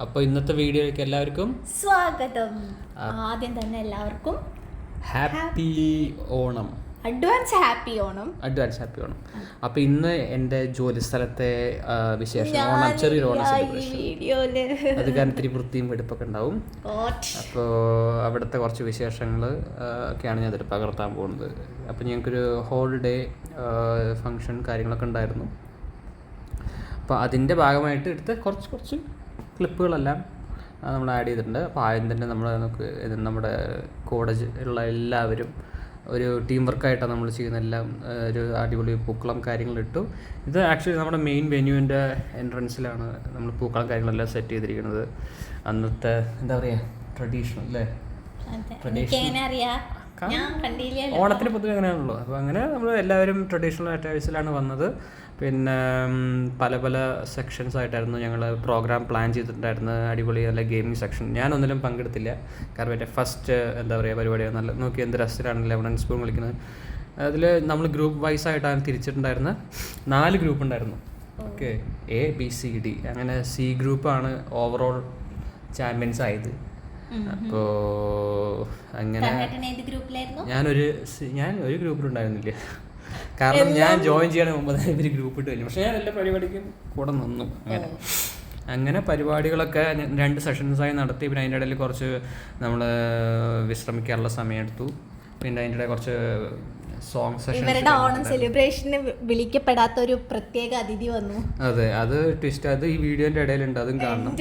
അപ്പോൾ ഇന്നത്തെ വീഡിയോയിലേക്ക് എല്ലാവർക്കും സ്വാഗതം. ആദ്യം തന്നെ എല്ലാവർക്കും happy Onam, advance happy Onam. അപ്പോൾ ഇന്ന് എൻ്റെ ജോലി സ്ഥലത്തെ വിശേഷം ഓണം, ചെറിയൊരു ഓണം സെലിബ്രേഷൻ. അത് കാരണം ഇത്തിരി വൃത്തിയും വെടുപ്പൊക്കെ ഉണ്ടാവും. അപ്പോൾ അവിടുത്തെ കുറച്ച് വിശേഷങ്ങൾ ഒക്കെയാണ് ഞാൻ അതിൽ പകർത്താൻ പോകുന്നത്. അപ്പോൾ ഞങ്ങൾക്കൊരു ഹോളിഡേ ഫങ്ഷൻ കാര്യങ്ങളൊക്കെ ഉണ്ടായിരുന്നു. അപ്പോൾ അതിൻ്റെ ഭാഗമായിട്ട് എടുത്ത കുറച്ച് ക്ലിപ്പുകളെല്ലാം നമ്മൾ ആഡ് ചെയ്തിട്ടുണ്ട്. അപ്പോൾ ആദ്യം തന്നെ നമ്മുടെ കോളേജ് ഉള്ള എല്ലാവരും ഒരു ടീം വർക്കായിട്ടാണ് നമ്മൾ ചെയ്യുന്ന എല്ലാം ഒരു അടിപൊളി പൂക്കളം കാര്യങ്ങളിട്ടു. ഇത് ആക്ച്വലി നമ്മുടെ മെയിൻ വെന്യൂവിൻ്റെ എൻട്രൻസിലാണ് നമ്മൾ പൂക്കളം കാര്യങ്ങളെല്ലാം സെറ്റ് ചെയ്തിരിക്കുന്നത്. അന്നത്തെ എന്താ പറയുക, ട്രഡീഷണൽ അല്ലേ, ഓണത്തിന് പൊതുവെ അങ്ങനെയാണല്ലോ. അപ്പോൾ അങ്ങനെ നമ്മൾ എല്ലാവരും ട്രഡീഷണൽ അറ്റാഴ്സിലാണ് വന്നത്. പിന്നെ പല സെക്ഷൻസ് ആയിട്ടായിരുന്നു ഞങ്ങൾ പ്രോഗ്രാം പ്ലാൻ ചെയ്തിട്ടുണ്ടായിരുന്നു. അടിപൊളി നല്ല ഗെയിമിംഗ് സെക്ഷൻ. ഞാനൊന്നിലും പങ്കെടുത്തില്ല, കാരണം എൻ്റെ ഫസ്റ്റ് എന്താ പറയുക പരിപാടിയാണ്. നല്ല നോക്കി എന്ത് രസത്തിലാണ് 11 സ്പൂൺ കളിക്കുന്നത്. അതിൽ നമ്മൾ ഗ്രൂപ്പ് വൈസ് ആയിട്ടാണ് തിരിച്ചിട്ടുണ്ടായിരുന്നത്. 4 ഗ്രൂപ്പ് ഉണ്ടായിരുന്നു. ഓക്കെ, ABCD, അങ്ങനെ C ഗ്രൂപ്പാണ് ഓവറോൾ ചാമ്പ്യൻസ് ആയത്. അപ്പോൾ അങ്ങനെ ഞാൻ ഒരു ഗ്രൂപ്പിലുണ്ടായിരുന്നില്ല, കാരണം ഞാൻ ജോയിൻ ചെയ്യണ മുമ്പ് ഇവർ ഗ്രൂപ്പ് ഇട്ട് കഴിഞ്ഞു. പക്ഷേ ഞാൻ എല്ലാ പരിപാടിക്കും കൂടെ നിന്നു. അങ്ങനെ പരിപാടികളൊക്കെ 2 സെഷൻസായി നടത്തി. പിന്നെ അതിൻ്റെ ഇടയിൽ കുറച്ച് നമ്മൾ വിശ്രമിക്കാനുള്ള സമയം എടുത്തു. പിന്നെ അതിൻ്റെ ഇടയിൽ കുറച്ച് സോങ് സെഷൻ. ഇവരുടെ ഓണം സെലിബ്രേഷന് വിളിക്കപ്പെടാത്ത ഒരു പ്രത്യേക അതിഥി വന്നു. അതെ, അത് ട്വിസ്റ്റ്. അത് ഈ വീഡിയോന്റെ ഇടയിലുണ്ട്, അതും കാണണം.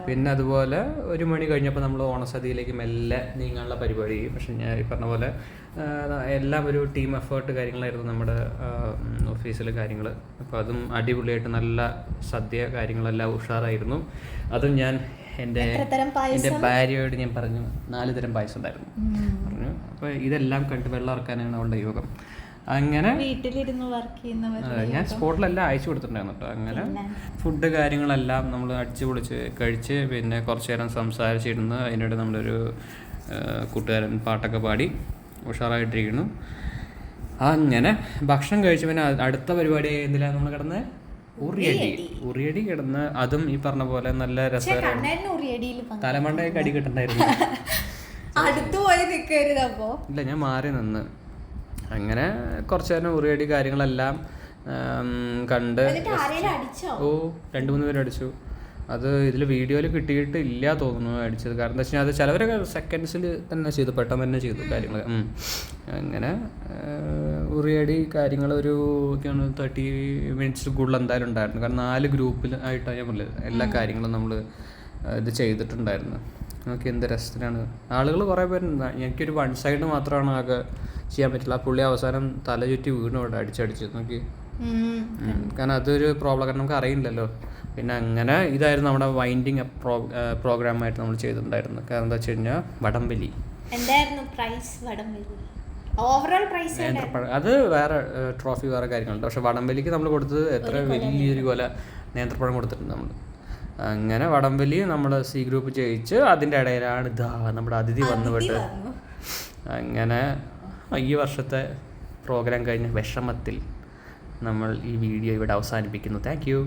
പിന്നെ അതുപോലെ 1 മണി കഴിഞ്ഞപ്പോൾ നമ്മൾ ഓണസദ്യയിലേക്ക് മെല്ലെ നീങ്ങാനുള്ള പരിപാടി. പക്ഷെ ഞാൻ ഈ പറഞ്ഞ പോലെ എല്ലാം ഒരു ടീം എഫേർട്ട് കാര്യങ്ങളായിരുന്നു നമ്മുടെ ഓഫീസിലെ കാര്യങ്ങൾ. അപ്പോൾ അതും അടിപൊളിയായിട്ട് നല്ല സദ്യ കാര്യങ്ങളെല്ലാം ഉഷാറായിരുന്നു. അതും ഞാൻ എൻ്റെ ഭാര്യയോട് ഞാൻ പറഞ്ഞു 4 തരം പായസം ഉണ്ടായിരുന്നു പറഞ്ഞു. അപ്പോൾ ഇതെല്ലാം കണ്ട് വെള്ളം ഇറക്കാനാണ് അവളുടെ യോഗം. അങ്ങനെ വീട്ടിലിരുന്ന് വർക്ക് ചെയ്യുന്നവർ ഞാൻ സ്പോട്ടിലെല്ലാം അയച്ചു കൊടുത്തിട്ടുണ്ടായിരുന്നു കേട്ടോ. അങ്ങനെ ഫുഡ് കാര്യങ്ങളെല്ലാം നമ്മൾ അടിച്ചു പൊളിച്ച് കഴിച്ച് പിന്നെ കുറച്ച് നേരം സംസാരിച്ചിരുന്ന് അതിനിടെ നമ്മളൊരു കൂട്ടുകാരൻ പാട്ടൊക്കെ പാടി ഉഷാറായിട്ടിരിക്കുന്നു. അങ്ങനെ ഭക്ഷണം കഴിച്ച് പിന്നെ അടുത്ത പരിപാടി എന്തിലാണ് നമ്മൾ കിടന്ന് ഉറിയടി കിടന്ന്, അതും ഈ പറഞ്ഞ പോലെ നല്ല രസകരമായിരുന്നു. തലമണ്ടയൊക്കെ അടി കിട്ടണ്ടായിരുന്നു. ഇല്ല, ഞാൻ മാറി നിന്ന്. അങ്ങനെ കുറച്ച് നേരം ഉറിയടി കാര്യങ്ങളെല്ലാം കണ്ട് 2-3 പേര് അടിച്ചു. അത് ഇതിൽ വീഡിയോയിൽ കിട്ടിയിട്ടില്ല തോന്നുന്നു അടിച്ചത്. കാരണം എന്താ വെച്ചാൽ അത് ചിലവരൊക്കെ സെക്കൻഡ്സിൽ തന്നെ ചെയ്തു, പെട്ടെന്ന് തന്നെ ചെയ്തു കാര്യങ്ങൾ. അങ്ങനെ ഉറിയടി കാര്യങ്ങൾ ഒരു 30 മിനിറ്റ്സ് കൂടുതൽ എന്തായാലും ഉണ്ടായിരുന്നു. കാരണം 4 ഗ്രൂപ്പിൽ ആയിട്ടാണ് ഞാൻ പറഞ്ഞത് എല്ലാ കാര്യങ്ങളും നമ്മൾ ഇത് ചെയ്തിട്ടുണ്ടായിരുന്നു. നോക്കി എന്ത് രസത്തിലാണ് ആളുകൾ കുറേ പേരുണ്ട്. എനിക്കൊരു 1 സൈഡ് മാത്രമാണ് ആകെ ചെയ്യാൻ പറ്റില്ല. ആ പുള്ളി അവസാനം തല ചുറ്റി വീണു അവിടെ അടിച്ചടിച്ച് നോക്കി. കാരണം അതൊരു പ്രോബ്ലം, കാരണം നമുക്ക് അറിയില്ലല്ലോ. പിന്നെ അങ്ങനെ ഇതായിരുന്നു നമ്മുടെ വൈൻഡിങ് പ്രോഗ്രാമായിട്ട് നമ്മൾ ചെയ്തിട്ടുണ്ടായിരുന്നു. കാരണം എന്താ വെച്ച് കഴിഞ്ഞാൽ വടംവലി അത് വേറെ ട്രോഫി വേറെ കാര്യങ്ങളുണ്ട്. പക്ഷെ വടംവലിക്ക് നമ്മൾ കൊടുത്തത് എത്ര വലിയൊരു കൊല നേന്ത്രപ്പഴം കൊടുത്തിട്ടുണ്ട് നമ്മൾ. അങ്ങനെ വടംവലി നമ്മൾ C ഗ്രൂപ്പ് ജയിച്ച് അതിൻ്റെ ഇടയിലാണ് നമ്മുടെ അതിഥി വന്നുപെട്ട്. അങ്ങനെ ഈ വർഷത്തെ പ്രോഗ്രാം കഴിഞ്ഞ വിഷമത്തിൽ നമ്മൾ ഈ വീഡിയോ ഇവിടെ അവസാനിപ്പിക്കുന്നു. Thank you.